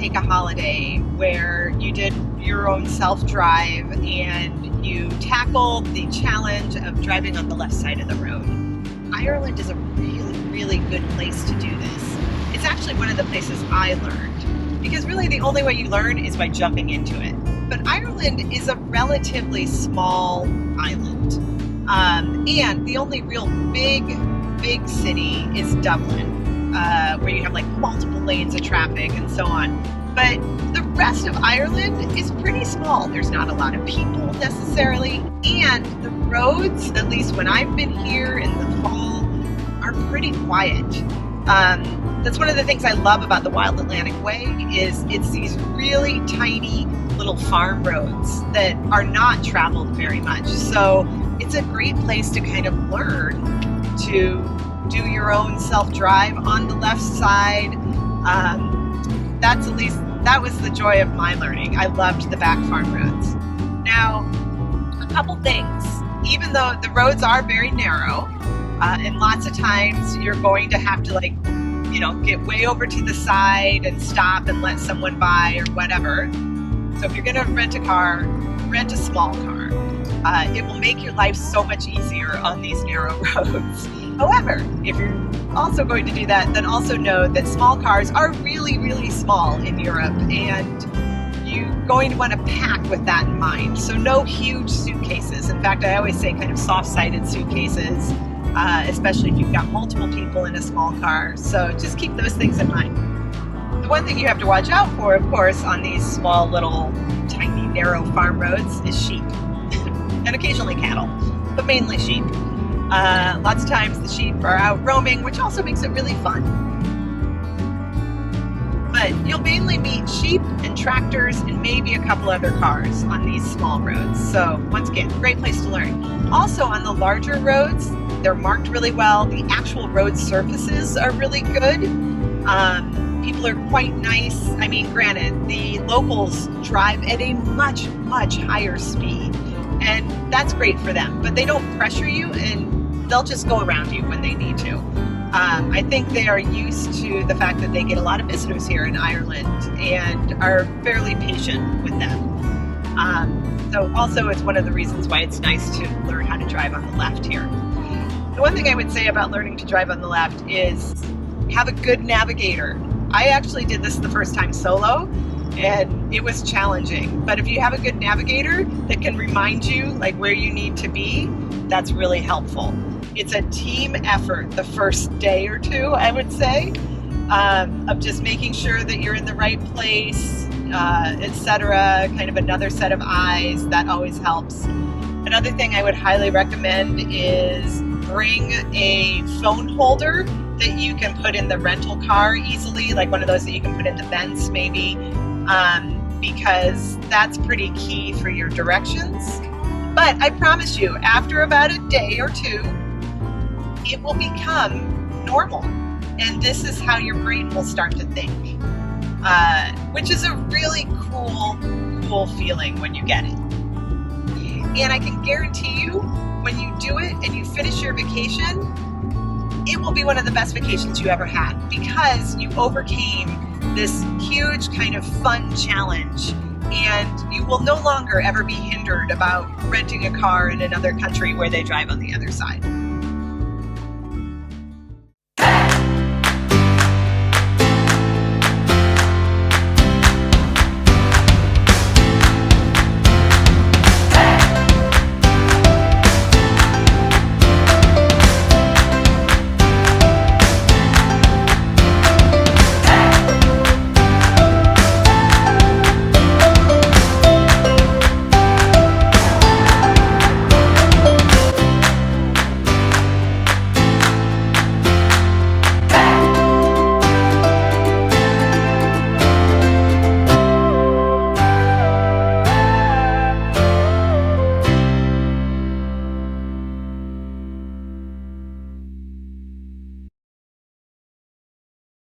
take a holiday where you did your own self-drive and you tackled the challenge of driving on the left side of the road. Ireland is a really, really good place to do this. It's actually one of the places I learned, because really the only way you learn is by jumping into it. But Ireland is a relatively small island, and the only real big city is Dublin, where you have like multiple lanes of traffic and so on. But the rest of Ireland is pretty small. There's not a lot of people necessarily, and the roads, at least when I've been here in the fall, are pretty quiet. That's one of the things I love about the Wild Atlantic Way is it's these really tiny little farm roads that are not traveled very much. So it's a great place to kind of learn to do your own self-drive on the left side. That was the joy of my learning. I loved the back farm roads. Now, a couple things. Even though the roads are very narrow, and lots of times you're going to have to get way over to the side and stop and let someone by or whatever. So if you're going to rent a car, rent a small car. It will make your life so much easier on these narrow roads. However, if you're also going to do that, then also know that small cars are really, really small in Europe, and you're going to want to pack with that in mind. So no huge suitcases. In fact, I always say kind of soft-sided suitcases, especially if you've got multiple people in a small car. So just keep those things in mind. The one thing you have to watch out for, of course, on these small little tiny narrow farm roads is sheep and occasionally cattle, but mainly sheep. Lots of times the sheep are out roaming, which also makes it really fun. But you'll mainly meet sheep and tractors and maybe a couple other cars on these small roads. So once again, great place to learn. Also on the larger roads, they're marked really well. The actual road surfaces are really good. People are quite nice. I mean, granted, the locals drive at a much, much higher speed, and that's great for them. But they don't pressure you, and they'll just go around you when they need to. I think they are used to the fact that they get a lot of visitors here in Ireland and are fairly patient with them. So also it's one of the reasons why it's nice to learn how to drive on the left here. The one thing I would say about learning to drive on the left is have a good navigator. I actually did this the first time solo, and it was challenging. But if you have a good navigator that can remind you like where you need to be, that's really helpful. It's a team effort the first day or two, I would say, of just making sure that you're in the right place, etc. Kind of another set of eyes, that always helps. Another thing I would highly recommend is bring a phone holder that you can put in the rental car easily, like one of those that you can put in the vents maybe, because that's pretty key for your directions. But I promise you, after about a day or two, it will become normal. And this is how your brain will start to think, which is a really cool feeling when you get it. And I can guarantee you, when you do it and you finish your vacation, it will be one of the best vacations you ever had, because you overcame this huge kind of fun challenge, and you will no longer ever be hindered about renting a car in another country where they drive on the other side.